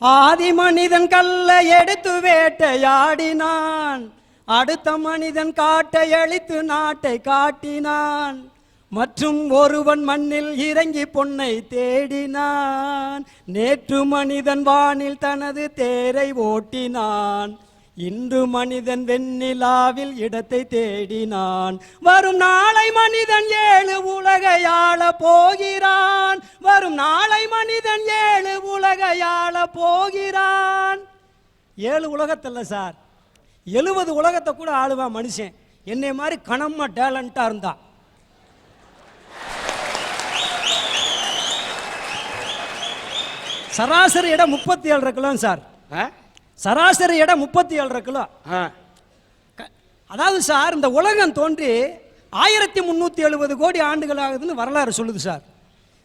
ஆதி மனிதன் கல்லை எடுத்து வேட்டையாடினான், அடுத்த மனிதன் காட்டை அழித்து நாட்டை காட்டினான், மற்றும் ஒருவன் மண்ணில் இறங்கி பொன்னை தேடினான். நேற்று மனிதன் வானில் தனது தேரை ஓட்டினான், இன்று மனிதன் வெண்ணிலாவில் இடத்தை தேடினான். வரும் நாளை மனிதன் 7 உலகை ஆள போகிறான், வரும் நாளை மனிதன் 7 உலகை ஆள போகிறான். 7 உலகத்தில் சார் 70 உலகத்தை கூட ஆளுவான் மனுஷன். என்னை மாதிரி கணமா டேலண்டா இருந்தா. சராசரி இடம் 37 கிலோ சார். சராசரி இடம் 37 கிலோ. அதாவது சார் இந்த உலகம் தோன்றி 1370 கோடி ஆண்டுகள் ஆகுதுன்னு வரலாறு சொல்லுது சார்.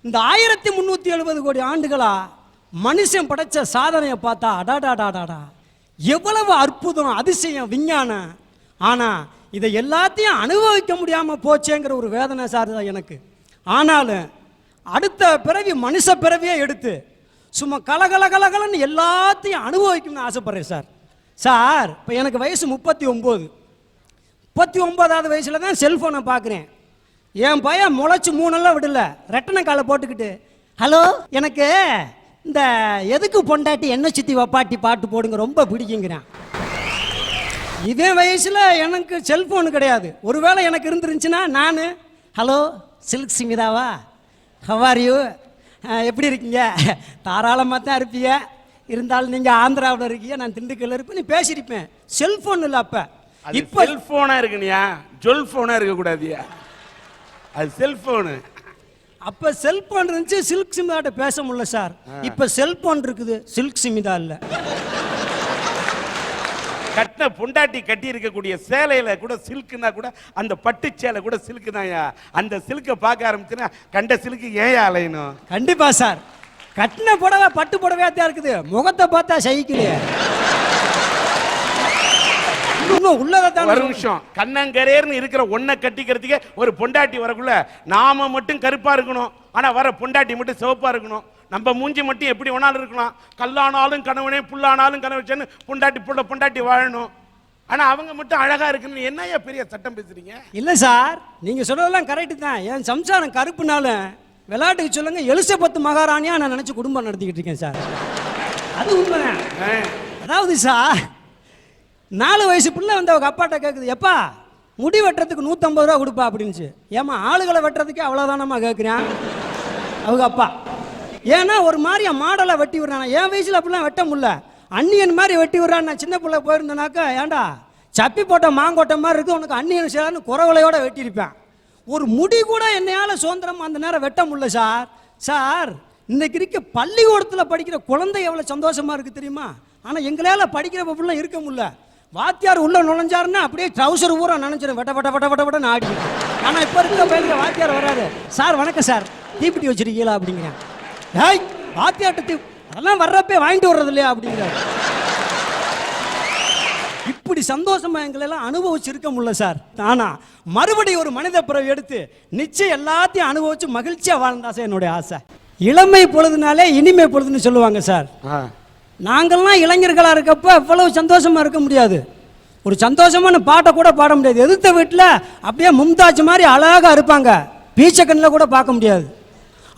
இந்த 1370 கோடி ஆண்டுகளா மனுஷன் படைச்ச சாதனையை பார்த்தா அடாடாடாடாடா எவ்வளவு அற்புதம், அதிசயம், விஞ்ஞானம். ஆனா இதை எல்லாத்தையும் அனுபவிக்க முடியாம போச்சேங்கிற ஒரு வேதனை சார் எனக்கு. ஆனாலும் அடுத்த பிறவி மனுஷ பிறவியே எடுத்து சும்மா கலகலகலகலன்னு எல்லாத்தையும் அனுபவிக்கணும்னு ஆசைப்படுறேன் சார். சார் இப்போ எனக்கு வயசு 39. 39வது வயசுல தான் செல்ஃபோனை பார்க்குறேன். என் பையன் முளைச்சி 3 விடல, ரெட்டனை காலை போட்டுக்கிட்டு ஹலோ எனக்கு இந்த எதுக்கு பொண்டாட்டி என்ன சுற்றி வப்பாட்டி பாட்டு போடுங்க ரொம்ப பிடிக்குங்கிறான். இதே வயசில் எனக்கு செல்ஃபோனு கிடையாது. ஒருவேளை எனக்கு இருந்துருந்துச்சுன்னா நான் ஹலோ சில்க் சிமிதாவா, ஹவ் ஆர் யூ, எப்படி இருக்கீங்க, தாராளமாக தான் இருப்பீங்க, இருந்தாலும் நீங்கள் ஆந்திராவில் இருக்கீங்க, நான் திண்டுக்கல்ல இருப்பேன், நீ பேசியிருப்பேன். செல்ஃபோன் இல்லை அப்போ. இப்போ செல்ஃபோனாக இருக்குனியா, ஜொல்ஃபோனாக இருக்கக்கூடாதியா, அது செல்ஃபோனு. அப்போ செல்ஃபோன் இருந்துச்சு, சில்க் சிமிதாட்ட பேச முடியல சார். இப்போ செல்ஃபோன் இருக்குது, சில்க் சிமிதா இல்லை. கட்டின பொண்டாட்டி கட்டி இருக்கக்கூடிய சேலையில கூட சில்க்குனா கூட அந்த பட்டு சேலை கூட சில்க்கு தான்யா. அந்த சில்கை பார்க்க ஆரம்பிச்சுன்னா கண்ட சில்க்கு ஏன் அலையணும்? கண்டிப்பா சார். கட்டின புடவை பட்டு புடவையா தான் இருக்குது, முகத்தை பார்த்தா சகிக்கலையே. உள்ளதான் ஒரு நிமிஷம், கண்ணங்கரேர்னு இருக்கிற ஒன்ன கட்டிக்கிறதுக்கே ஒரு பொண்டாட்டி வரக்குள்ள நாம மட்டும் கருப்பா இருக்கணும், ஆனா வர பொண்டாட்டி மட்டும் சிவப்பா இருக்கணும். நம்ம மூஞ்சி மட்டும் எப்படி வேணாலும் இருக்கலாம், கல்லானாலும் கணவனே புல்லானாலும் கணவன் பொண்டாட்டி வாழணும். ஆனா அவங்க மட்டும் அழகா இருக்குன்னு என்னையா பெரிய சட்டம் பேசுறீங்க? இல்ல சார், நீங்க சொல்றதெல்லாம் கரெக்ட் தான். என் சம்சாரம் கருப்புனாலும் விளையாட்டுக்கு சொல்லுங்க எலிசபெத் மகாராணியா நான் நினைச்சு குடும்பம் நடத்திக்கிட்டு இருக்கேன் சார். அது உண்மைதான். அதாவது சார் 4 வயசு பிள்ளை வந்து அவங்க அப்பாட்ட கேட்குது, எப்பா முடி வெட்டுறதுக்கு 150 ரூபா கொடுப்பா அப்படின்னுச்சு. ஏமா ஆளுகளை வெட்டுறதுக்கே அவ்வளோதானம்மா கேட்குறேன் அவங்க அப்பா. ஏன்னா ஒரு மாதிரி மாடலை வெட்டி விடுறான். என் வயசில் அப்படிலாம் வெட்ட முடியல, அன்னியன் மாதிரி வெட்டி விடுறான். நான் சின்ன பிள்ளை போயிருந்தேனாக்கா ஏண்டா சப்பி போட்ட மாங்கோட்டை மாதிரி இருக்குது உனக்கு அன்னியன் சேரான்னு குறவலையோட வெட்டியிருப்பேன். ஒரு முடி கூட என்னையால் சுதந்திரம் அந்த நேரம் வெட்ட முடியல சார். சார் இன்னைக்கு இருக்க பள்ளிக்கூடத்தில் படிக்கிற குழந்தை எவ்வளோ சந்தோஷமா இருக்குது தெரியுமா? ஆனால் எங்களால் படிக்கிற பப்பிலாம் இருக்க முடியல. வாத்தியார் உள்ள நுழைஞ்சாருன்னா அப்படியே ட்ரௌசர் ஊரா நினைச்சிடும், வெட்ட வெட்ட வெட்ட வெட்ட வெட்டன்னு ஆடி. ஆனால் இப்போ இருக்கிற பையன் வாத்தியார் வராரு, சார் வணக்கம் சார் தீப்பெட்டி வச்சிருக்கீங்களா அப்படிங்கிறேன். ஏய் வாத்தியாட்ட அதெல்லாம் வர்றப்பே வாங்கிட்டு வர்றது இல்லையா அப்படிங்கிறார். இப்படி சந்தோஷமா எங்களெல்லாம் அனுபவிச்சு இருக்க முடியல சார். ஆனா மறுபடியும் ஒரு மனித பிறவி எடுத்து நிச்சயம் எல்லாத்தையும் அனுபவிச்சு மகிழ்ச்சியா வாழ்ந்தா சார் என்னுடைய ஆசை. இளமை பொழுதுனாலே இனிமை பொழுதுன்னு சொல்லுவாங்க சார். நாங்கள்லாம் இளைஞர்களா இருக்கப்ப இவ்வளவு சந்தோஷமா இருக்க முடியாது. ஒரு சந்தோஷமான பாட்டை கூட பாட முடியாது. எதிர்த்த வீட்டில் அப்படியே மும்தாஜ் மாதிரி அழகா இருப்பாங்க, பீச்சக்கண்ணில் கூட பார்க்க முடியாது.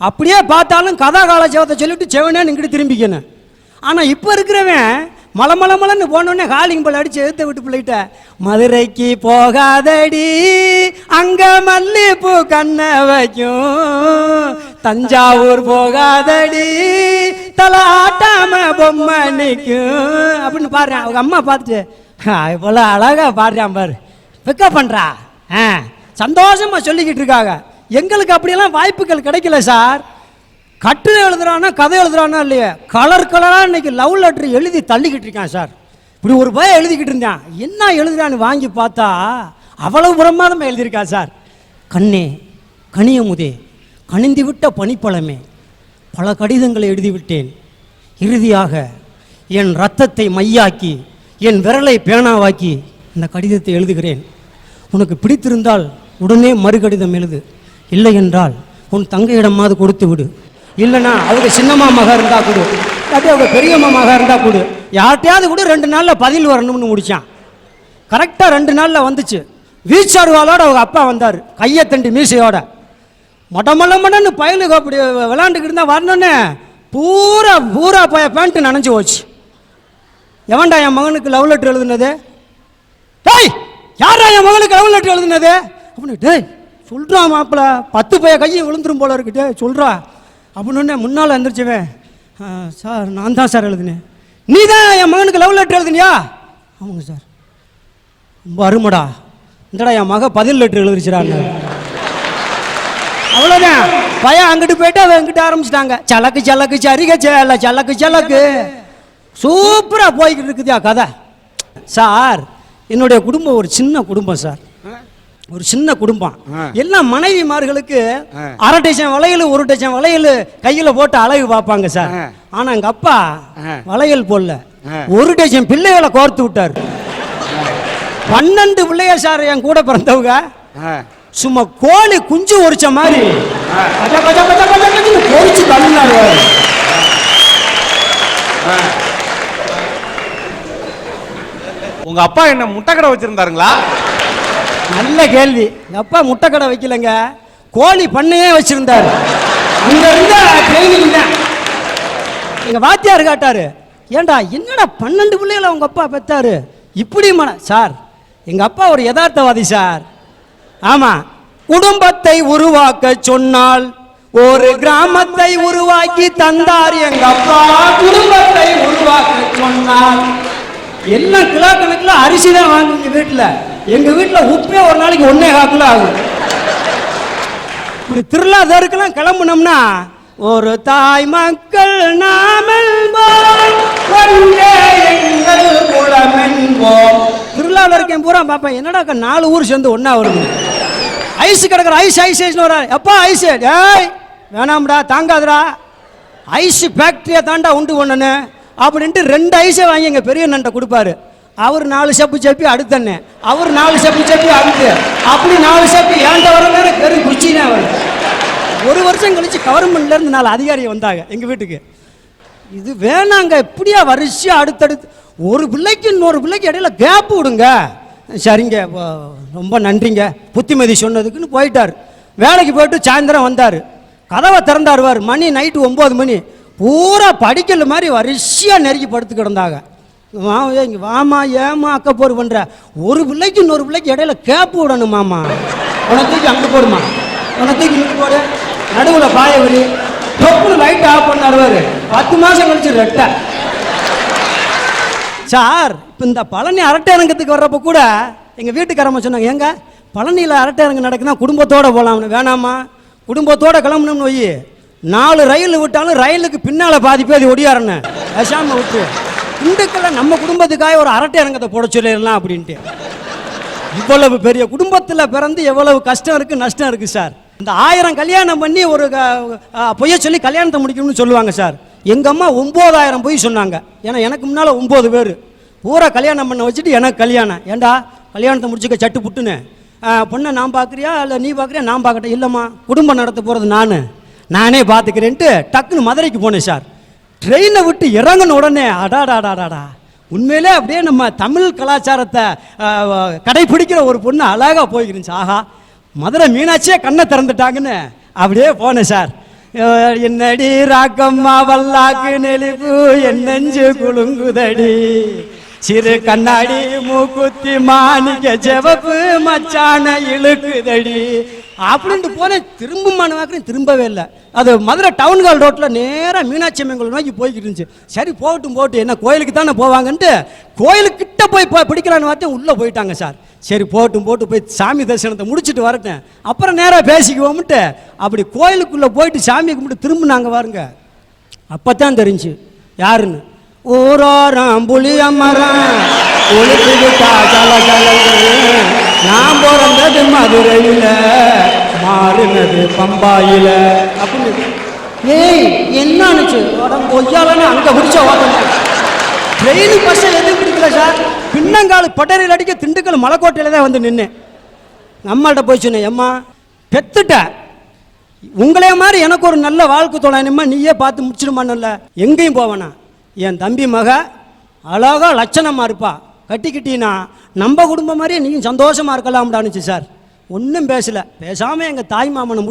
அப்படியே பார்த்தாலும் கதா காலட்சேபத்தை சொல்லிட்டு செவனே நின்றுட்டு திரும்பிக்கணும். ஆனால் இப்போ இருக்கிறவன் மலமலமலன்னு போனோடனே காலிங் பல் அடிச்சு எழுத்த விட்டு பிள்ளைகிட்ட மதுரைக்கு போகாதடி அங்க மல்லிப்பூ கண்ண வைக்கும், தஞ்சாவூர் போகாதடி தலை ஆட்டாம பொம்மை நிற்கும் அப்படின்னு பாடுறேன். அவங்க அம்மா பார்த்துட்டு இவ்வளோ அழகா பாடுறான் பாரு, பிக்கப் பண்ணுறா, சந்தோஷமா சொல்லிக்கிட்டு இருக்காங்க. எங்களுக்கு அப்படியெல்லாம் வாய்ப்புகள் கிடைக்கல சார். கட்டுரை எழுதுறானா கதை எழுதுறானா இல்லையே, கலர் கலராக இன்னைக்கு லவ் லெட்டர் எழுதி தள்ளிக்கிட்டு இருக்கான் சார். இப்படி ஒரு பையன் எழுதிக்கிட்டு இருந்தான், என்ன எழுதுறான்னு வாங்கி பார்த்தா அவ்வளவு பிரமாதமாக எழுதியிருக்கான் சார். கண்ணே கனியமுதே கனிந்து விட்ட பனிப்பழமே, பல கடிதங்களை எழுதிவிட்டேன், இறுதியாக என் ரத்தத்தை மையாக்கி என் விரலை பேனாவாக்கி இந்த கடிதத்தை எழுதுகிறேன். உனக்கு பிடித்திருந்தால் உடனே மறுகடிதம் எழுது, இல்லை என்றால் உன் தங்கையிடமாவது கொடுத்து விடு, இல்லைன்னா அவங்க சின்னம்மா மக இருந்தா கொடு. இல்லாட்டி அவங்க பெரியம்மா மகா இருந்தால் கொடு, யார்கிட்டையாவது கூட 2 நாளில் பதில் வரணும்னு முடிச்சான். கரெக்டாக 2 நாளில் வந்துச்சு. வீச்சாடுவாளோட அவங்க அப்பா வந்தார், கையை தண்டி மீசையோட. மொட்டமல்லன்னு பயலுக்கு அப்படி விளாண்டுக்கிட்டு இருந்தால் வரணுன்னு பூரா பூரா பேண்ட்டு நனைஞ்சு போச்சு. எவன்டா என் மகனுக்கு லவ் லெட்டர் எழுதுனது? டேய், யாரா என் மகனுக்கு லவ் லெட்டர் எழுதுனது அப்படின்னு. டேய் சொல்கிறா மாப்பிள்ள, 10 பைய கையை விழுந்துரும் போல இருக்குட்டே சொல்கிறா அப்படின்னு. முன்னால் எழுந்திரிச்சுவேன், சார் நான் தான் சார் எழுதுனேன். நீ தான் என் மகனுக்கு லவ் லெட்டர் எழுதுனியா? ஆமாங்க சார். ரொம்ப அருமடா, இந்தடா என் மக பதில் லெட்டர் எழுதிச்சிடாங்க. அவ்வளோதான், பையன் அங்கிட்டு போயிட்டு அவன் எங்கிட்ட ஆரம்பிச்சிட்டாங்க. சலக்கு சலக்கு சரிக சேல சலக்கு சலக்கு. சூப்பராக போய்கிட்டு இருக்குதியா கதை. சார் என்னுடைய குடும்பம் ஒரு சின்ன குடும்பம் சார், ஒரு சின்ன குடும்பம். எல்லாம் மனைவிமார்களுக்கு 1/2 டஜன் வளையல் 1 டஜன் வளையல் கையில் போட்டு அழகு பார்ப்பாங்க சார். ஆனால் எங்கள் அப்பா வளையல் போடல, 1 டஜன் பிள்ளைகளை கோர்த்து விட்டார். 12 பிள்ளைய சார் என் கூட பிறந்தவங்க. சும்மா கோழி குஞ்சு ஒரிச்ச மாதிரி பொறிச்சு தள்ளினாரு. உங்க அப்பா என்ன முட்டை கடை வச்சிருந்தாருங்களா? நல்ல கேள்வி. எங்க அப்பா முட்டை கடை வைக்கலங்க, கோழி பண்ணையே வச்சிருந்தாரு. அங்க இருந்த ட்ரைனிங் தான். எங்க வாத்தியார் காட்டாரு, ஏண்டா என்னடா 12 பிள்ளைகளை உங்க அப்பா பெத்தாரு இப்படி சார். எங்க அப்பா ஒரு யதார்த்தவாதி சார். ஆமா, குடும்பத்தை உருவாக்க சொன்னால் ஒரு கிராமத்தை உருவாக்கி தந்தார் எங்க அப்பா. குடும்பத்தை உருவாக்க சொன்னால் எல்லாம் கிலோ கணக்கில் அரிசி தான் வாங்குங்க வீட்டில். எங்க வீட்டில் உப்பே ஒரு நாளைக்கு 1.25 கிலோ ஆகும். இப்படி திருவிழாதருக்கெல்லாம் கிளம்புனோம்னா ஒரு தாய் மக்கள் திருவிழாவில் இருக்கேன் பூரா பார்ப்பேன். என்னடா 4 ஊர் சேர்ந்து ஒன்னா வருது. ஐஸ் கிடக்குற ஐஸ் ஐஸ் ஐஸ்னு வர்றாரு. எப்பா ஐஸ்? ஏய் வேணாம்டா, தாங்காதுடா, ஐஸ் ஃபேக்ட்ரியை தாண்டா உண்டு பண்ணனு அப்படின்ட்டு 2 ஐஸை வாங்கி எங்கள் பெரிய நண்டை கொடுப்பாரு. அவர் 4 சப்பு சப்பி அடுத்தண்ணே, அவர் 4 சப்பு சப்பி அடுத்து, அப்படி 4 சப்பி ஏன்ட்ட வர வேற பெரிய குச்சினே வரும். 1 வருஷம் கழிச்சு கவர்மெண்ட்லேருந்து 4 அதிகாரி வந்தாங்க எங்கள் வீட்டுக்கு. இது வேணாங்க, இப்படியா வரிசையாக அடுத்தடுத்து ஒரு பிள்ளைக்கு இன்னொரு பிள்ளைக்கு இடையில கேப்பு விடுங்க. சரிங்க, ரொம்ப நன்றிங்க புத்திமதி சொன்னதுக்குன்னு போயிட்டார். வேலைக்கு போயிட்டு சாயந்தரம் வந்தார். கதவை திறந்தாருவார். மணி நைட்டு 9 மணி. பூரா படிக்கல மாதிரி வரிசையாக நெருக்கி படுத்து கிடந்தாங்க. இங்கே வாமா, ஏமா அக்கப்போர் பண்ணுற, ஒரு பிள்ளைக்கு இன்னொரு பிள்ளைக்கு இடையில கேப்பு விடணும் மாமா. உனக்கு அங்கே போடுமா, உனக்கு இங்கே போடு, நடுவில் பாய வரி தொப்புன்னு லைட் ஆஃப் பண்ணாருவார். 10 மாதம் கழிச்சு ரெட்டை. சார் இப்போ இந்த பழனி அரட்டை அரங்கத்துக்கு வர்றப்போ கூட எங்கள் வீட்டுக்காரம்மா சொன்னாங்க, ஏங்க பழனியில் அரட்டை அரங்கம் நடக்குன்னா குடும்பத்தோடு போகலாம்னு. வேணாமா, குடும்பத்தோடு கிளம்பணும்னு போய் 4 ரயில் விட்டாலும் ரயிலுக்கு பின்னால் பாதி பேதி ஒடியாரண்ணே பேசாமல் விட்டு இந்துக்களை நம்ம குடும்பத்துக்காக ஒரு அரட்டை அரங்கத்தை போட சொல்லிடலாம் அப்படின்ட்டு. இவ்வளவு பெரிய குடும்பத்தில் பிறந்து எவ்வளவு கஷ்டம் இருக்குது நஷ்டம் இருக்குது சார். இந்த 1000 கல்யாணம் பண்ணி ஒரு பொய்ய சொல்லி கல்யாணத்தை முடிக்கணும்னு சொல்லுவாங்க சார். எங்கள் அம்மா 9000 பொய் சொன்னாங்க. ஏன்னா எனக்கு முன்னால் 9 பேர் பூரா கல்யாணம் பண்ண வச்சுட்டு எனக்கு கல்யாணம். ஏண்டா கல்யாணத்தை முடிச்சுக்க சட்டு புட்டுன்னு, பொண்ணை நான் பார்க்குறியா இல்லை நீ பார்க்குறியா? நான் பார்க்கட்டேன். இல்லைம்மா, குடும்பம் நடத்த போகிறது நானே பார்த்துக்கிறேன்ட்டு டக்குன்னு மதுரைக்கு போனேன் சார். ட்ரெயினை விட்டு இறங்கின உடனே அடாடாடாடாடா, உண்மையிலே அப்படியே நம்ம தமிழ் கலாச்சாரத்தை கடைபிடிக்கிற ஒரு பொண்ணு அழகாக போய்க்கிருந்துச்சு. ஆஹா, மதுரை மீனாட்சியே கண்ணை திறந்துட்டாங்கன்னு அப்படியே போனேன் சார். என்னடி ராக்கம்மா வல்லாக்கு நெளிப்பு என் நெஞ்சு குலுங்குதடி, சிறு கண்ணாடி மூக்குத்தி மாணிக்க செவப்பு மச்சான இழுக்குதடி அப்படின்ட்டு போனேன். திரும்பமான வாக்குறேன், திரும்பவே இல்லை. அது மதுரை டவுன் ஹால் ரோட்டில் நேராக மீனாட்சி அம்மன் கோயில் நோக்கி போய்கிட்டு இருந்துச்சு. சரி போகட்டும் போட்டு, என்ன கோயிலுக்கு தானே போவாங்கன்ட்டு கோயிலுக்கிட்ட போய் பிடிக்கலான்னு பார்த்தேன். உள்ளே போயிட்டாங்க சார். சரி போட்டு போய் சாமி தரிசனத்தை முடிச்சுட்டு வரட்டேன், அப்புறம் நேராக பேசிக்குவோம்ட்டு அப்படி கோயிலுக்குள்ளே போயிட்டு சாமியை கும்பிட்டு திரும்பினாங்க பாருங்க. அப்போ தான் தெரிஞ்சு யாருன்னு. ஊரோரம் புளியமரம் ஒளிச்சுக்கிட்டா சல நான் பிறந்தது மதுரையில் மாறினது பம்பாயில் அப்படின்னு. ஏய் என்னன்னுச்சு கொய்யாலன்னு அங்கே பிடிச்ச ஓட்டணும். ட்ரெயின் பஸ்ஸை எதுவும் பிடிக்கல சார். பின்னங்கால் பட்டறையில் அடிக்க திண்டுக்கல் மலைக்கோட்டையில் தான் வந்து நின்னேன். நம்மள்கிட்ட போய் சொன்னேன், அம்மா பெத்துட்ட, உங்களே மாதிரி எனக்கு ஒரு நல்ல வாழ்க்கை தோழனுமா, நீயே பார்த்து முடிச்சிடுமான்னு. எங்கேயும் போவேனா, என் தம்பி மக அழகா லட்சணமாக இருப்பா, கட்டிக்கிட்டீன்னா நம்ம குடும்பம் மாதிரியே நீயும் சந்தோஷமாக இருக்கலாம்டானுச்சு சார். ஒன்றும் பேசலை. பேசாமல் எங்கள் தாய் மாமனை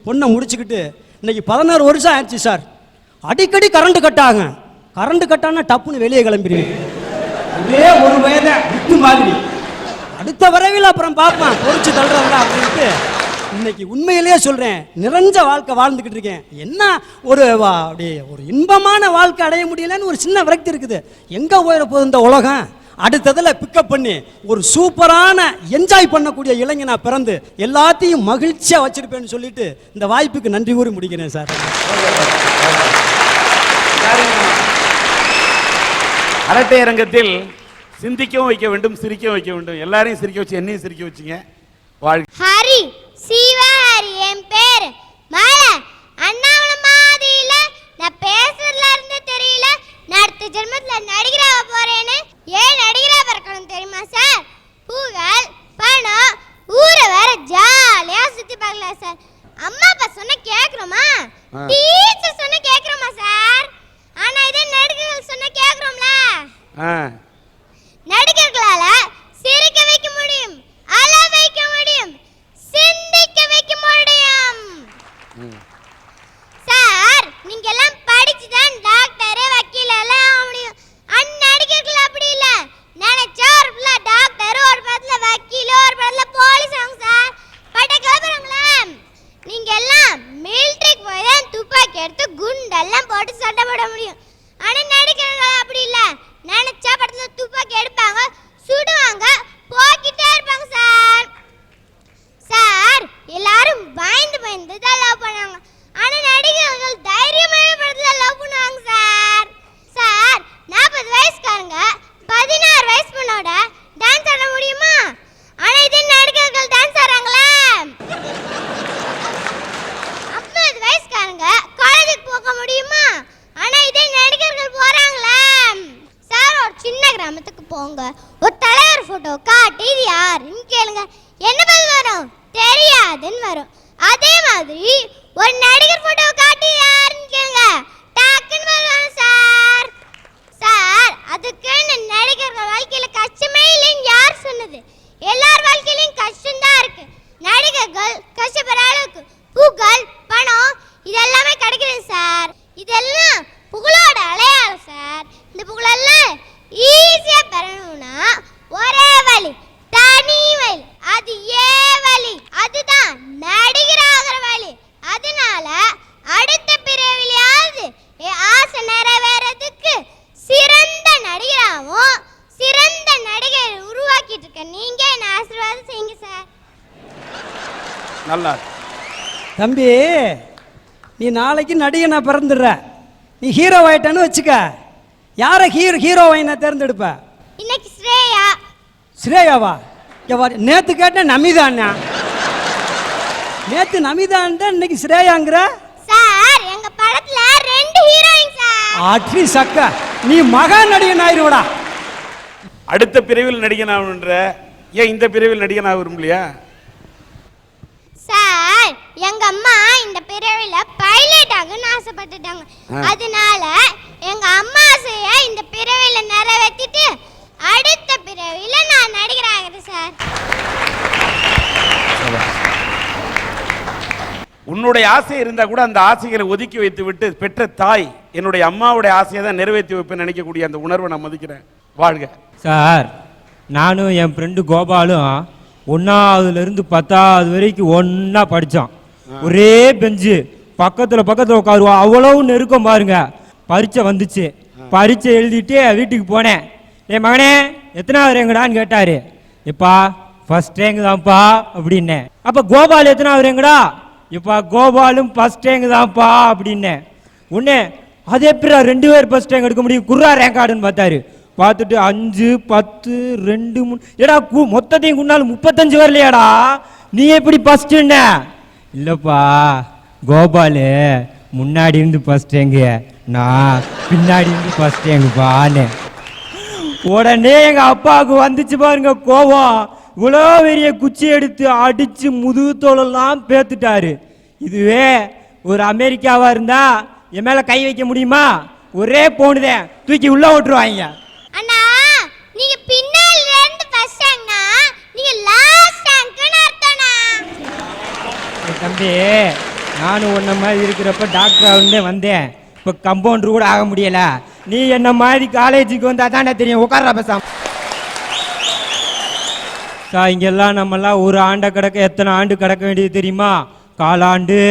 பொண்ணை முடிச்சுக்கிட்டு இன்னைக்கு 11 வருஷம் ஆயிடுச்சு சார். அடிக்கடி கரண்ட் கட்டாங்க. கரண்ட் கட்டானா டப்புன்னு வெளியே கிளம்பிடுவேன். இதே ஒரு வயதை விட்டு மாதிரி அடுத்த வரவில் அப்புறம் பார்ப்பேன் பொறிச்சு தள்ளுறதா அப்படின்ட்டு இன்னைக்கு உண்மையிலேயே சொல்கிறேன், நிறைஞ்ச வாழ்க்கை வாழ்ந்துக்கிட்டு இருக்கேன். என்ன அப்படியே ஒரு இன்பமான வாழ்க்கை அடைய முடியலன்னு ஒரு சின்ன விரக்தி இருக்குது. எங்கே போயிட போகுது இந்த உலகம்? அடுத்ததில் பிக்கப் பண்ணி ஒரு சூப்பரான என்ஜாய் பண்ணக்கூடிய இளைஞனா பிறந்து எல்லாத்தையும் மகிழ்ச்சியாக வச்சிருப்பேன்னு சொல்லிட்டு இந்த வாய்ப்புக்கு நன்றி கூறி முடிக்கிறேன் சார். அரட்டை அரங்கத்தில் சிந்திக்கவும் வைக்க வேண்டும், சிரிக்கவும் வைக்க வேண்டும். எல்லாரையும் சிரிக்க வச்சு என்னையும் சிரிக்க வச்சிங்க. வாழ்க. ஹரி சிவஹரி என் பேரு மலை. அண்ணாவள மாதிரில நான் பேசுறதுல இருந்து தெரியல நான் அடுத்த ஜென்மத்துல நடிகராக போறேன்னு. ஏன் நடிகரா பிறக்கணும் தெரியுமா சார்? புகழ் பணம் ஊரை வேற ஜாலியா சுத்தி பார்க்கலாம் சார். அம்மா அப்பா சொன்ன கேக்குறோமா? டீச்சர் சொன்ன கேக்குறோமா சார்? ஆனா இதே நடிகர்கள் சொன்ன கேக்குறோம்ல. நடிகர்களால சிரிக்க வைக்க முடியும், அழ வைக்க முடியும், சிந்திக்க வைக்க முடியும். சார் நீங்க எல்லாம் படிச்சுதான் டாக்டர் வக்கீல் எல்லாம் ஆக முடியும். நடிகர்கள் அப்படி இல்ல. நினைச்சா ஒரு பிள்ளை டாக்டர், ஒரு படத்துல வக்கீல், ஒரு படத்துல போலீஸ் ஆகும் சார். பட்ட கிளம்புறாங்களே. நீங்க எல்லாம் மிலிட்டரிக்கு போய் தான் துப்பாக்கி எடுத்து குண்டெல்லாம் போட்டு சண்டை போட முடியும். ஆனா நடிகர்கள் அப்படி இல்ல. நினைச்சா படத்துல துப்பாக்கி எடுப்பாங்க, சுடுவாங்க, போக்கிட்டே இருப்பாங்க சார். சார் எல்லாரும் பயந்து பயந்து தான் லவ் பண்ணாங்க. ஆனா நடிகர்கள் தைரியமான படத்துல லவ் பண்ணுவாங்க சார். சார் 40 வயசுக்காரங்க 16 வயசு பொண்ணோட டான்ஸ் ஆட முடியுமா? ஆனா இதே நடிகர்கள் டான்ஸ் ஆடுறாங்களே. 50 வயசுக்காரங்க காலேஜுக்கு போக முடியுமா? ஆனா இதே நடிகர்கள் போறாங்களே. சார் ஒரு சின்ன கிராமத்துக்கு போங்க, ஒரு தலைவர் போட்டோ காட்டி இது யாருன்னு கேளுங்க, என்ன பதில் வரும்? தெரியாதுன்னு வரும். அதே மாதிரி ஒரு நடிகர் போட்டோ காட்டி யாருன்னு கேளுங்க, டக்குன்னு பதில் வரும் சார். சார் அதுக்கு நடிகர்கள் வாழ்க்கையில கஷ்டமே இல்லைன்னு யார் சொன்னது? எல்லார் வாழ்க்கையிலும் கஷ்டம் தான் இருக்கு. நடிகர்கள் கஷ்டப்படுற அளவுக்கு புகழ் பணம் இதெல்லாமே கிடைக்கிறது சார். இதெல்லாம் புகழோட அடையாளம் சார். இந்த புகழெல்லாம் ஈஸியா பெறணும்னா ஒரே வழி, தனி வழி, அது வழி, அதுதான் நடிகராகிற வழி. அதனால அடுத்த பிறவிலையாவது ஆசை நிறைவேறதுக்கு சிறந்த நடிகராகவும் சிறந்த நடிகர் உருவாக்கிட்டு இருக்க நீங்க என்ன ஆசீர்வாதம் செய்யுங்க சார். நல்லா தம்பி, நீ நாளைக்கு நடிகனா பிறந்துடுற, நீ ஹீரோ ஆயிட்டான்னு வச்சுக்க. யாரை ஹீரோவை தேர்ந்தெடுப்ப? இன்னைக்கு ஸ்ரேயா. ஸ்ரேயாவா? நேத்து கேட்டேன் நமிதாண்ணா. நேத்து நமிதான், இன்னைக்கு ஸ்ரேயாங்கிற சார். எங்க படத்துல 2 ஹீரோயின் சார். அட்லி சக்க, நீ மகா நடிகன் ஆயிருவடா. அடுத்த பிரிவில் நடிகன் ஆகணுன்ற, ஏன் இந்த பிரிவில் நடிகன் ஆக விரும்பலையா? சார் எங்க அம்மா இந்த பிறவில பைலட் ஆகணும்னு ஆசைப்பட்டுட்டாங்க. அதனால எங்க அம்மா ஆசையை இந்த பிறவில நிறைவேற்றிட்டு அடுத்த பிறவில நான் நடிகராகிறேன் சார். உன்னுடைய ஆசை இருந்தா கூட அந்த ஆசைகளை ஒதுக்கி வைத்து விட்டு பெற்ற தாய் என்னுடைய அம்மாவுடைய ஆசையை தான் நிறைவேற்றி வைப்பேன்னு நினைக்கக்கூடிய அந்த உணர்வை நான் மதிக்கிறேன். வாழ்க. சார் நானும் என் ஃப்ரெண்டு கோபாலும் 1ஆவதுலேருந்து 10ஆவது வரைக்கும் ஒன்றா படித்தோம். ஒரே பெஞ்சு பக்கத்தில் உட்காருவோம். அவ்வளோ நெருக்கம் பாருங்க. பரீட்சை வந்துச்சு. பரீட்சை எழுதிட்டு வீட்டுக்கு போனேன். என் மகனே எத்தனாவது ரேங்கடான்னு கேட்டார். எப்பா ஃபஸ்ட் ரேங்கு தான்ப்பா அப்படின்னேன். அப்போ கோபால் எத்தனாவது ரேங்கடா? எப்பா கோபாலும் ஃபஸ்ட் ரேங்கு தான்ப்பா அப்படின்னேன். உடனே அது எப்படி 2 பேர் ஃபஸ்ட் ரேங்க் எடுக்க முடியும்? குர்ரா ரேங்க் கார்டுன்னு பார்த்தாரு. பார்த்துட்டு 5 10 2 3 ஏடா மொத்தத்தையும் குண்டாலும் 35 வரலையாடா, நீ எப்படி ஃபஸ்ட்டுன்ன? இல்லைப்பா கோபாலு முன்னாடி இருந்து ஃபஸ்ட் ரேங்கு, நான் பின்னாடி இருந்து ஃபஸ்ட் ரேங்குப்பான்னு. உடனே எங்கள் அப்பாவுக்கு வந்துச்சு பாருங்க கோபம். இவ்வளோ பெரிய குச்சி எடுத்து அடித்து முதுகுத்தோலெல்லாம் பேத்துட்டாரு. இதுவே ஒரு அமெரிக்காவாக இருந்தால் என் மேலே கை வைக்க முடியுமா? ஒரே போனுதேன் தூக்கி உள்ள விட்டுருவாங்க. அண்ணா நீங்க பின்னால இருந்து ஃபர்ஸ்ட் ரேங்க்னா நீங்க லாஸ்ட் ரேங்க்னு அர்த்தம்னா. தம்பி நானும் உன்ன மாதிரி இருக்கிறப்ப டாக்டர் ஆகுந்தே வந்தேன். இப்போ கம்பவுண்டர் கூட ஆக முடியல. நீ என்ன மாதிரி காலேஜுக்கு வந்தா தானே தெரியும். உட்கார்றா பேசாம. இங்கெல்லாம் நம்மெல்லாம் ஒரு ஆண்டை கிடக்க எத்தனை ஆண்டு கிடக்க வேண்டியது தெரியுமா? காலாண்டு,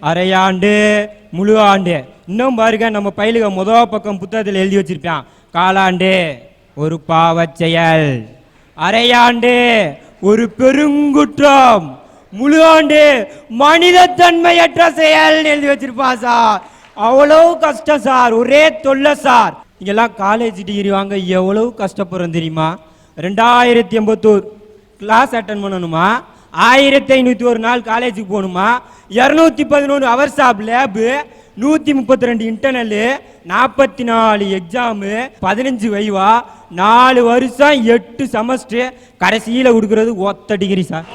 அரையாண்டு, முழு ஆண்டு. இன்னும் பாருங்க நம்ம பயிலுக முதல் பக்கம் புத்தகத்தில் எழுதி வச்சிருப்பான். காலாண்டு ஒரு பாவச் செயல், அரையாண்டு ஒரு பெருங்குற்றம், முழு ஆண்டு மனிதத்தன்மையற்ற செயல் எழுதி வச்சிருப்பான் சார். அவ்வளோ கஷ்டம் சார், ஒரே தொல்லை சார். இங்கெல்லாம் காலேஜ் டிகிரி வாங்க எவ்வளவு கஷ்டப்படுறோம் தெரியுமா? 2081 கிளாஸ் அட்டன் பண்ணணுமா, 1501 நாள் காலேஜுக்கு போகணுமா, 211 ஹவர்ஸ் ஆஃப் லேபு, 132 இன்டர்னலு, 44 எக்ஸாமு, 15 வைவா, 4 வருஷம் 8 செமஸ்டர், கடைசியில் கொடுக்கறது ஒத்த டிகிரி சார்.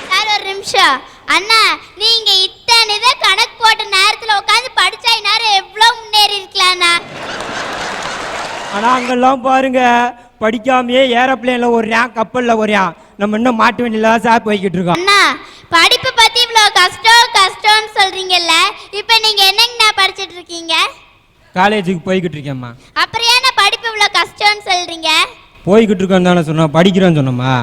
சார் ஒரு நிமிஷம். அண்ணா நீங்க இத்தனை இதை கணக்கு போட்ட நேரத்துல உட்காந்து படிச்சா இந்நேரம் எவ்வளவு முன்னேறி இருக்கலாம்ண்ணா. ஆனா அங்கெல்லாம் பாருங்க படிக்காமையே ஏரோப்ளேன்ல ஓடுறான், கப்பல்ல ஓடுறான். நம்ம இன்னும் மாட்டு வண்டியில சார் போய்கிட்டு இருக்கோம். அண்ணா படிப்பு பத்தி இவ்வளவு கஷ்டம்னு சொல்றீங்கல்ல, இப்ப நீங்க என்னங்கண்ணா படிச்சிட்டு இருக்கீங்க? காலேஜுக்கு போய்கிட்டு இருக்கேம்மா. அப்புறம் ஏன்னா படிப்பு இவ்வளவு கஷ்டம்னு சொல்றீங்க? போய்கிட்டு இருக்கோன்னு தானே சொன்னோம், படிக்கிறேன்னு சொன்னோம்மா.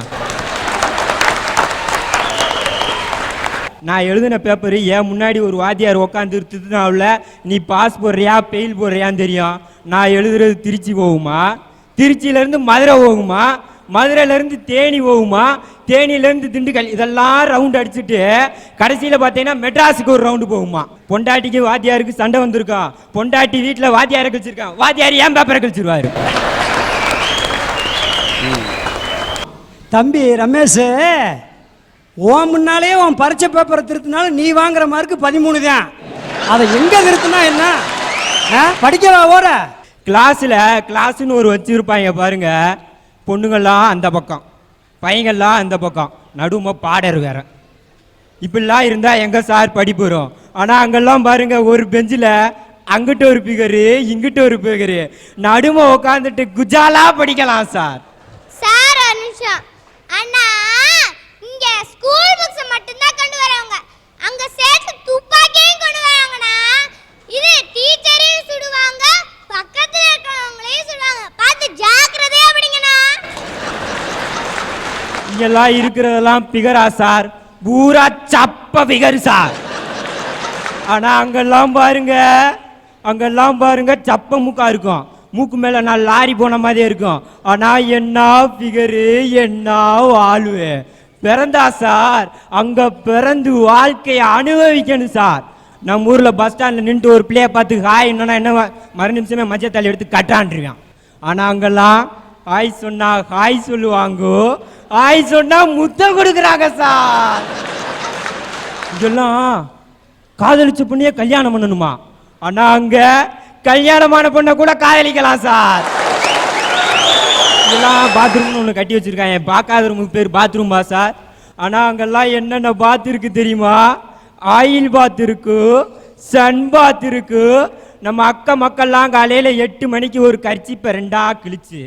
நான் எழுதின பேப்பரு ஏன் முன்னாடி ஒரு வாத்தியார் உட்காந்து திருத்தினாவில் நீ பாஸ் போடுறியா பெயில் போடுறியான்னு தெரியும். நான் எழுதுறது திருச்சி போகுமா, திருச்சியிலேருந்து மதுரை போகுமா, மதுரையிலேருந்து தேனி போகுமா, தேனியிலேருந்து திண்டுக்கல், இதெல்லாம் ரவுண்ட் அடிச்சுட்டு கடைசியில் பார்த்தீங்கன்னா மெட்ராஸுக்கு ஒரு ரவுண்டு போகுமா. பொண்டாட்டிக்கு வாத்தியாருக்கு சண்டை வந்திருக்கான். பொண்டாட்டி வீட்டில் வாத்தியாரை கழிச்சிருக்கான். வாத்தியார் ஏன் பேப்பரை கழிச்சிருவாரு. தம்பி ரமேஷ், உன் முன்னாலேயே உன் பரீட்சை பேப்பரை திருத்தினாலும் நீ வாங்குற மார்க்கு 13 தான். அதை எங்கே திருத்தினா என்ன? படிக்கவா ஓர? கிளாஸ்ன்னு ஒரு வச்சிருப்பாங்க பாருங்க. பொண்ணுங்கள்லாம் அந்த பக்கம், பையங்கள்லாம் அந்த பக்கம், நடுமை பாடர் வேற. இப்படிலாம் இருந்தால் எங்கே சார் படிப்பு வரும்? ஆனால் அங்கெல்லாம் பாருங்க ஒரு பெஞ்சில் அங்கிட்ட ஒரு பிகரு இங்கிட்ட ஒரு பிகரு, நடுமை உட்காந்துட்டு குஜாலா படிக்கலாம் சார். சார் ஒரு நிமிஷம். அண்ணா இங்க ஸ்கூல் புக்ஸ் மட்டும் தான் கொண்டு வராங்க, அங்க சேர்த்து துப்பாக்கியும் கொண்டு வராங்கண்ணா. இது டீச்சரையும் சுடுவாங்க, பக்கத்துல இருக்கிறவங்களையும் சுடுவாங்க. பார்த்து ஜாக்கிரதையா படிங்கண்ணா. இங்கெல்லாம் இருக்கிறதெல்லாம் பிகரா சார், பூரா சப்ப பிகர் சார். ஆனா அங்கெல்லாம் பாருங்க சப்ப மூக்கா இருக்கும். மூக்கு மேல நான் லாரி போன மாதிரியே இருக்கும். ஆனா என்ன பிகரு, என்ன வாழ்வு. பிறந்தா சார் அங்க பிறந்து வாழ்க்கையை அனுபவிக்கணும் சார். நம்ம ஊர்ல பஸ் ஸ்டாண்ட்ல நின்று ஒரு பிள்ளைய பார்த்து ஹாய் என்னன்னா என்ன மறு நிமிஷமே மஞ்சத்தாளி எடுத்து கட்டான்றிருக்கான். ஆனா அங்கெல்லாம் ஹாய் சொன்னா ஹாய் சொல்லுவாங்க, ஹாய் சொன்னா முத்தம் கொடுக்குறாங்க சார். இதெல்லாம் காதலிச்ச பொண்ணையே கல்யாணம் பண்ணணுமா? ஆனா அங்க கல்யாணமான பொண்ணை கூட காதலிக்கலாம் சார். இதெல்லாம் பாத்ரூம்னு ஒன்று கட்டி வச்சிருக்காங்க. பார்க்காத ரூமுக்கு பேர் பாத்ரூம்பா சார். ஆனால் அங்கெல்லாம் என்னென்ன பாத் இருக்கு தெரியுமா? ஆயில் பாத் இருக்கு, சன் பாத் இருக்கு. நம்ம அக்கா மக்கள்லாம் காலையில் 8 மணிக்கு ஒரு கர்ச்சிப்பை 2ஆ கிழிச்சு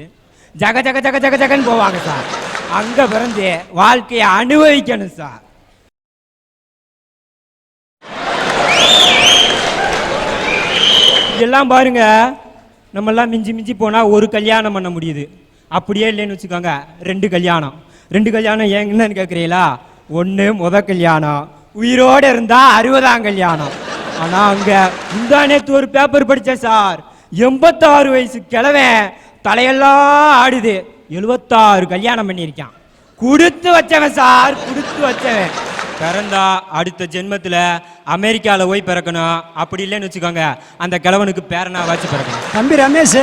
ஜக ஜக ஜக ஜக ஜகன்னு போவாங்க சார். அங்கே பிறந்து வாழ்க்கையை அனுபவிக்கணும் சார். இதெல்லாம் பாருங்க, நம்மெல்லாம் மிஞ்சி மிஞ்சி போனால் ஒரு கல்யாணம் பண்ண முடியுது. அப்படியே இல்லைன்னு வச்சுக்கோங்க 2 கல்யாணம். 2 கல்யாணம் என்னன்னு கேட்குறீங்களா? 1 முதல் கல்யாணம், உயிரோடு இருந்தா 60ஆம் கல்யாணம். ஆனால் அங்கே முந்தானேத்து ஒரு பேப்பர் படித்தேன் சார். 86 வயசு கிழவன் தலையெல்லாம் ஆடுது, 76 கல்யாணம் பண்ணியிருக்கான். கொடுத்து வச்சவன் சார், கொடுத்து வச்சவன். பிறந்தா அடுத்த ஜென்மத்தில் அமெரிக்காவில் போய் பிறக்கணும். அப்படி இல்லைன்னு வச்சுக்கோங்க அந்த கிழவனுக்கு பேரனா வச்சு பிறக்கணும். தம்பி ரமேஷ்,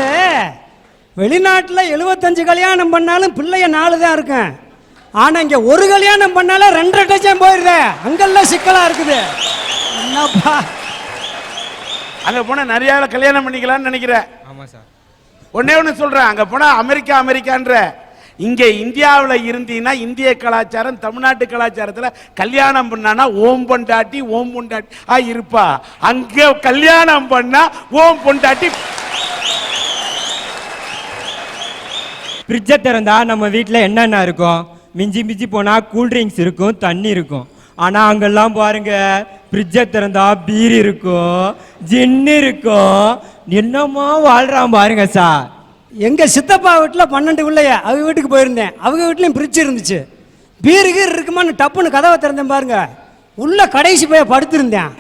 வெளிநாட்டில் 75 கல்யாணம் பண்ணாலும் பிள்ளைய 4 தான் இருக்கேன். ஆனால் இங்கே ஒரு கல்யாணம் பண்ணாலும் 2.5 டஜன் போயிருதே. அங்கெல்லாம் சிக்கலாக இருக்குது. என்னப்பா அங்கே போனால் நிறைய கல்யாணம் பண்ணிக்கலாம்னு நினைக்கிறேன். ஆமாம் சார். ஒன்னே ஒன்று சொல்கிறேன், அங்கே போனால் அமெரிக்கான்ற இங்க இந்தியாவுல இருந்தீங்கன்னா இந்திய கலாச்சாரம் தமிழ்நாட்டு கலாச்சாரத்துல கல்யாணம் பண்ணானா ஓம் பொண்டாட்டி இருப்பா. அங்க கல்யாணம் பண்ணா ஓம் பொண்டாட்டி. ஃப்ரிட்ஜை திறந்தா நம்ம வீட்டில் என்னென்ன இருக்கும்? மிஞ்சி மிஞ்சி போனால் கூல்ட்ரிங்க்ஸ் இருக்கும், தண்ணி இருக்கும். ஆனால் அங்கெல்லாம் பாருங்க, ஃப்ரிட்ஜை திறந்தா பீர் இருக்கும், ஜின்னு இருக்கும். என்னமா வாழ்றான் பாருங்க சார். எங்கள் சித்தப்பா வீட்டில் 12 பிள்ளைய அவங்க வீட்டுக்கு போயிருந்தேன். அவங்க வீட்லேயும் ஃப்ரிட்ஜ் இருந்துச்சு. பீரு கீர் இருக்குமான்னு டப்புன்னு கதவை திறந்தேன் பாருங்க, உள்ள கடைசி போய் படுத்திருந்தேன்.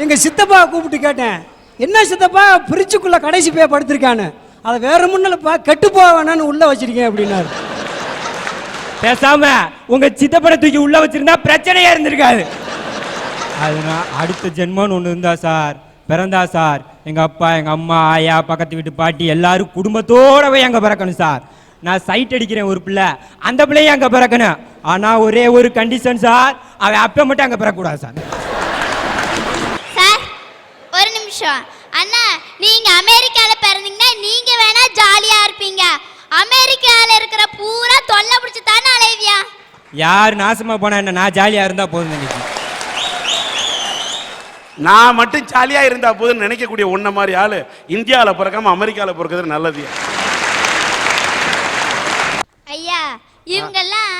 எங்கள் சித்தப்பா கூப்பிட்டு கேட்டேன், என்ன சித்தப்பா ஃப்ரிட்ஜுக்குள்ளே கடைசி போய் படுத்திருக்கான்னு. அதை வேற முன்னலப்பா கெட்டு போக வேணான்னு உள்ளே வச்சிருக்கேன் அப்படின்னாரு. பேசாம உங்க சித்தப்பனை தூக்கி உள்ள வச்சிருந்தா பிரச்சனையா இருந்திருக்காது. அதனால் அடுத்த ஜென்மம்னு ஒன்று இருந்தா சார், பிறந்தா சார், எங்க அப்பா எங்க அம்மா ஆயா பக்கத்து வீட்டு பாட்டி எல்லாரும் குடும்பத்தோட போய் அங்க பிறக்கணும் சார். நான் சைட் அடிக்கிறேன் ஒரு பிள்ளை, அந்த பிள்ளைய அங்க பிறக்கணும். ஆனா ஒரே ஒரு கண்டிஷன் சார், அவன் அப்ப மட்டும் அங்க பிறக்கக்கூடாது சார். சார் ஒரு நிமிஷம். அண்ணா நீங்க அமெரிக்கால பிறந்தீங்கன்னா நீங்க வேணா ஜாலியா இருப்பீங்க. அமெரிக்கால இருக்கிற பூரா தொல்லை பிடிச்சு தானே அலைவியா. யார் நாசமா போனா என்ன, நான் ஜாலியா இருந்தா போதும் நினைக்கிறேன். நான் மட்டும் ஜாலியா இருந்தா போதுன்னு நினைக்கக்கூடிய ஒன்ன மாதிரி ஆளு இந்தியாவில பிறக்காம அமெரிக்கால பிறக்கிறது நல்லது. ஐயா இவங்கெல்லாம்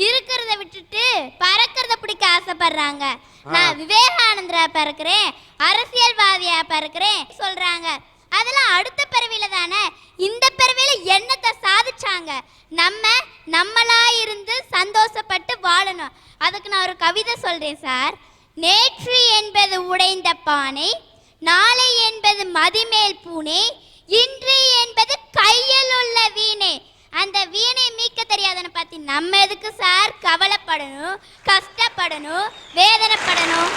இருக்கிறத விட்டுட்டு பறக்கிறத பிடிக்க ஆசைப்படுறாங்க. நான் விவேகானந்தரா பிறக்கிறேன், அரசியல்வாதியா பிறக்கிறேன் சொல்றாங்க. அதெல்லாம் அடுத்த பிறவில தானே. இந்த பிறவில என்னத்தை சாதிச்சாங்க? நம்மளா இருந்து சந்தோஷப்பட்டு வாழணும். அதுக்கு நான் ஒரு கவிதை சொல்றேன் சார். நேற்று என்பது உடைந்த பானை, நாளை என்பது மதிமேல் பூனை, இன்று என்பது கையில் உள்ள வீணை. அந்த வீணை மீட்க தெரியாதன பத்தி நம்ம எதுக்கு சார் கவலைப்படணும், கஷ்டப்படணும், வேதனைப்படணும்?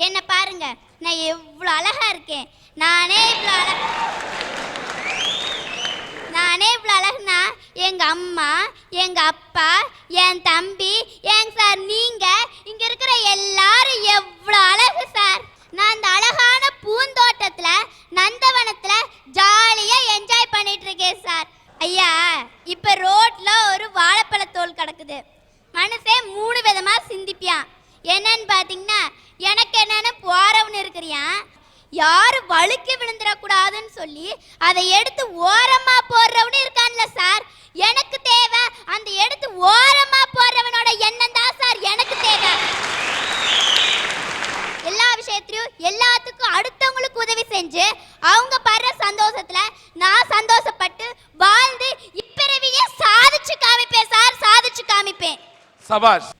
என்ன பாருங்க, நான் எவ்வளோ அழகா இருக்கேன். நானே இவ்வளோ அழகுனா எங்க அம்மா, எங்க அப்பா, என் தம்பி, ஏங்க சார் நீங்க இங்க இருக்கிற எல்லாரும் எவ்வளோ அழகு சார். நான் அந்த அழகான பூந்தோட்டத்துல நந்தவனத்துல ஜாலியா என்ஜாய் பண்ணிட்டு இருக்கேன் சார். ஐயா இப்ப ரோட்ல ஒரு வாழைப்பழத்தோல் கிடக்குது. மனுஷன் 3 விதமா சிந்திப்பியான். என்னன்னு பாத்தீங்கன்னா, எனக்கு என்னன்னு போறவன்னு இருக்கிறியா, யாரு வழுக்கி விழுந்துடக்கூடாதுன்னு சொல்லி அதை எடுத்து ஓரமா போடுறவனு இருக்கான்ல சார். எனக்கு தேவை அந்த எடுத்து ஓரமா போடுறவனோட எண்ணம் தான் சார் எனக்கு தேவை. எல்லா விஷயத்திலையும் எல்லாத்துக்கும் அடுத்தவங்களுக்கு உதவி செஞ்சு அவங்க படுற சந்தோஷத்துல நான் சந்தோஷப்பட்டு வாழ்ந்து இப்பிறவியே சாதிச்சு காமிப்பேன் சார், சாதிச்சு காமிப்பேன். சபாஷ்.